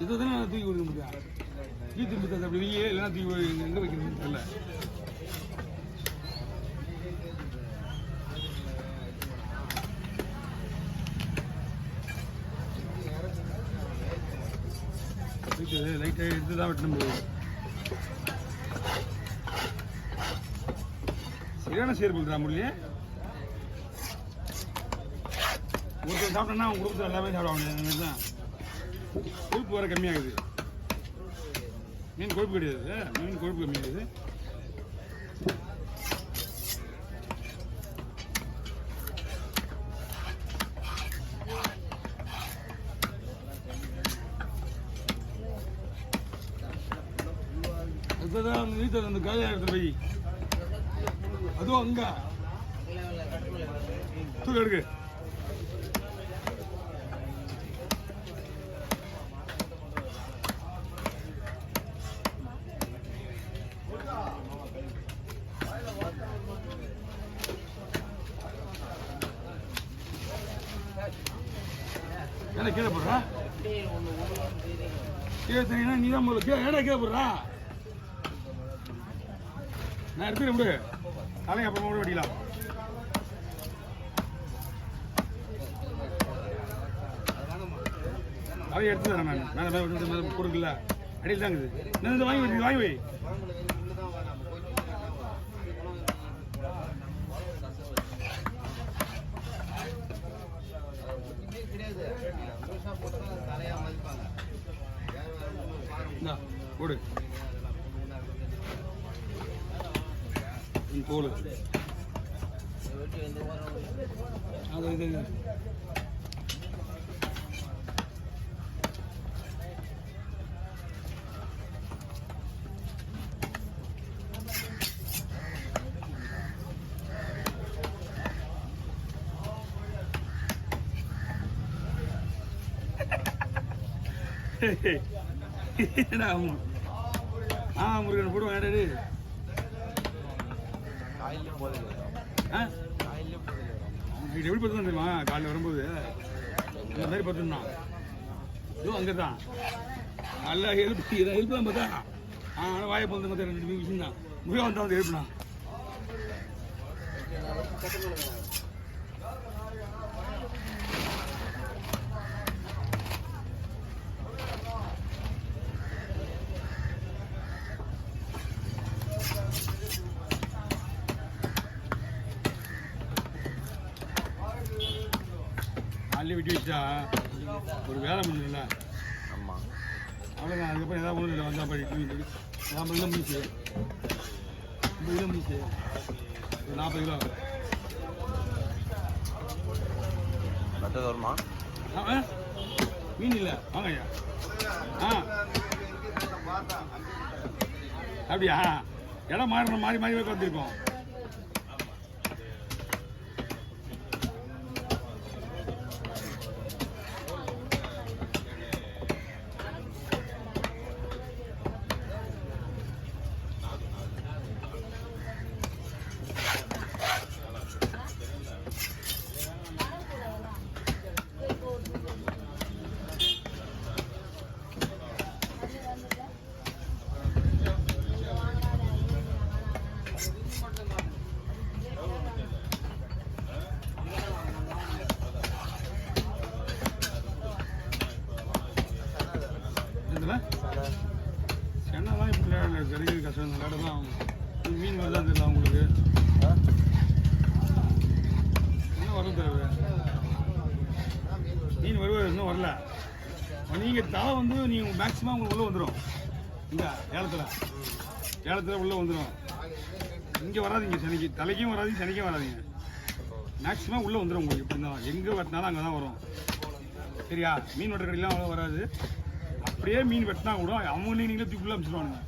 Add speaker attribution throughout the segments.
Speaker 1: இதை தானே நான் தூக்கி கொடுக்க முடியும். திரும்பி தந்து அப்படி வெய்யே இல்லைன்னா தூக்கி எங்கே வைக்கணும்னு தெரியல. லைட்டாக எடுத்து தான் வெட்ட முடியாது. சரியான சேர்ப்பு முடியல. ஒருத்தர் சாப்பிட்டோன்னா அவங்க குடும்பத்தில் எல்லாமே சாப்பிடுவாங்க. தான் கொழுப்பு வர கம்மியாகுது. மீன் கொழுப்பு கிடையாது, மீன் கொழுப்பு கம்மியாகுது. அதுதான் வீட்டில் அந்த காயா எடுத்து போய் அதுவும் அங்க தூக்க எடுக்கு. என்ன கீழே போடுறா? கீழே தெரியுன்னா நீ தான் முதல்ல ஏடா கீழே போடுறா? நான் எடுத்துட்டு விடு, தலையை அப்புறமா கூட வெட்டிக்கலாம். தலையை எடுத்து தரேன் நான். மேலே கொடுக்கல, அடியில் தான் இருக்குது. நான் வாங்கி வாங்கி வை. போடு தோல் அது இது முருகன் போடுவோம். ஏடாடி எப்படி பார்த்து தெரியுமா? காலையில் வரும்போது இந்த மாதிரி பார்த்துருந்தான். இதுவும் அங்கே தான் நல்லா ஹெல்ப் தான் பார்த்தா. ஆனால் வாயை போந்து பார்த்தா 2 நிமிஷம் தான் முருகன் வந்தால் வந்து ஹெல்ப்னா. அள்ளி விட்டு வச்சா ஒரு வேலை முடியல. ஆமாம், அவ்வளோதான். அதுக்கப்புறம் ஏதாவது ஒன்று வந்தால் படிட்டு நான் இல்லை முடிச்சு 50 கிலோ முடிச்சு ஒரு 40 கிலோ மற்றது வருமா? மீன் இல்லை, வாங்க ஐயா. அப்படியா? இடம் மாறணும், மாறி மாறி வந்துருக்கோம். சென்னதான் இப்படி கிடைக்கிறது கஷ்டம். இந்த இடம் மீன் வருதான் தெரியல உங்களுக்கு. என்ன வரும் தேவை? மீன் வருவது இன்னும் வரல. நீங்கள் தலை வந்து நீங்கள் மேக்ஸிமம் உங்களுக்கு உள்ளே வந்துடும். இங்கே ஏலத்தில் உள்ளே வந்துடும். இங்கே வராதிங்க, சனிக்கு தலைக்கும் வராதிங்க, சனிக்கும் வராதிங்க. மேக்ஸிமம் உள்ளே வந்துடும் உங்களுக்கு. எப்படி இருந்தாலும் எங்கே வெட்டினாலும் அங்கே தான் வரும். சரியா? மீன் வெட்டுற கடையெல்லாம் அவ்வளோ வராது. அப்படியே மீன் வெட்டினா கூட அவங்க நீங்களே தூக்கி உள்ள அமைச்சிடுவானுங்க.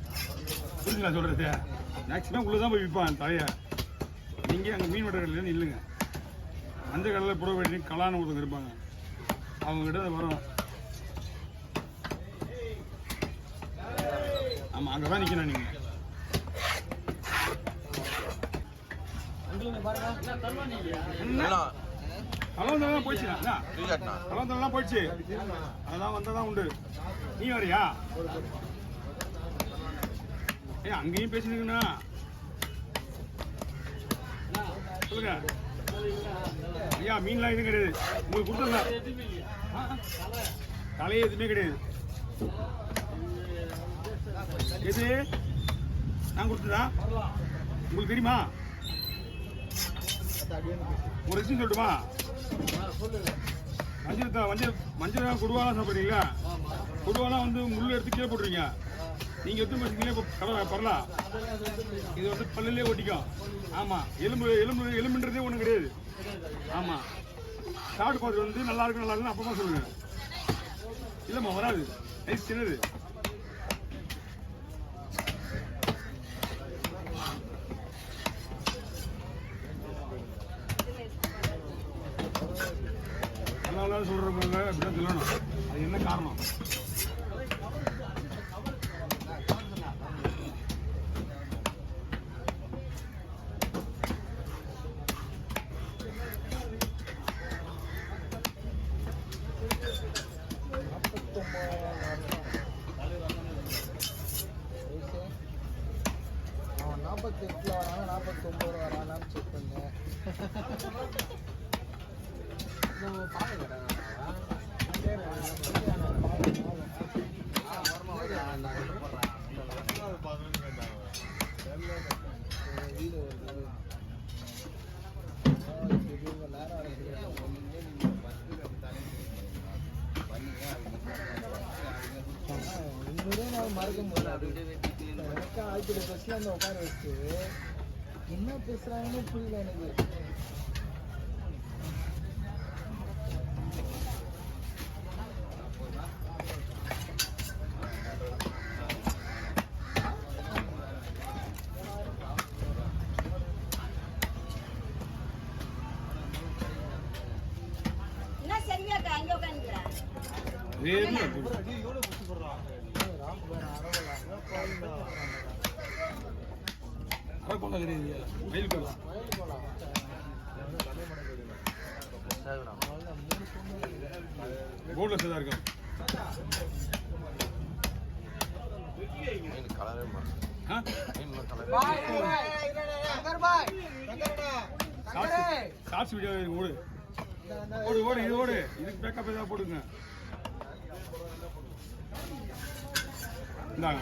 Speaker 1: புரிஞ்சுங்களா சொல்கிறது? மேக்ஸிமம் உள்ளே தான் போய் விற்பான் தலையை. நீங்கள் அங்கே மீன் வெட்டுற கடையில் இல்லைங்க. மஞ்சள் கடலில் புடவை வெட்டி கலான்னு ஒருத்தங்க இருப்பாங்க. அவங்ககிட்ட வரும். ஆமாம், அங்கே தான் நிற்கணும் நீங்கள். கலவந்தெல்லாம் போயிடுச்சுண்ணா கலவந்தெல்லாம் போயிடுச்சு அதெல்லாம் வந்தாதான் உண்டு நீ வரியா ஏ அங்கேயும் பேசினீங்கண்ணா சொல்லுங்க ஐயா மீன்லாம் எதுவும் கிடையாது உங்களுக்கு கொடுத்துருந்தா தலையே எதுவுமே கிடையாது எது நான் கொடுத்ததா உங்களுக்கு தெரியுமா ஒரு விஷயம் சொல்லட்டுமா மஞ்சள் கொடுவாலாம் சாப்பிட்றீங்களா கொடுவாலாம் வந்து முள் எடுத்து கீழே போட்டுருங்க நீங்கள் எடுத்து வச்சுக்கீங்களே இப்போ பரலாம் இது வந்து பல்லுலேயே ஒட்டிக்கும் ஆமாம் எலும்புன்றதே ஒன்றும் கிடையாது ஆமாம் சாப்பிட்டு பார்த்துட்டு வந்து நல்லா இருக்குன்னு அப்போ தான் சொல்லுங்கள் இல்லைம்மா வராது ஐஸ் சின்னது நல்லா சொல்கிறவங்க அப்படிதான் சொல்லணும் அது என்ன காரணம்
Speaker 2: அவன் 48 வரானா 49 வரானான்னு செக் பண்ணேன் மறக்க முடியாது எனக்கு ஆயிரத்தி பஸ்ல வந்து உட்கார வச்சு என்ன பேசுறாங்கன்னு புரியல எனக்கு போர்ட்ல சேதா இருக்கும் ஷார்ட்ஸ் வீடியோ ஓடு ஓடு ஓடு இது ஓடு இதுக்கு பேக்கப் ஏதாவது போடுங்க இந்தாங்க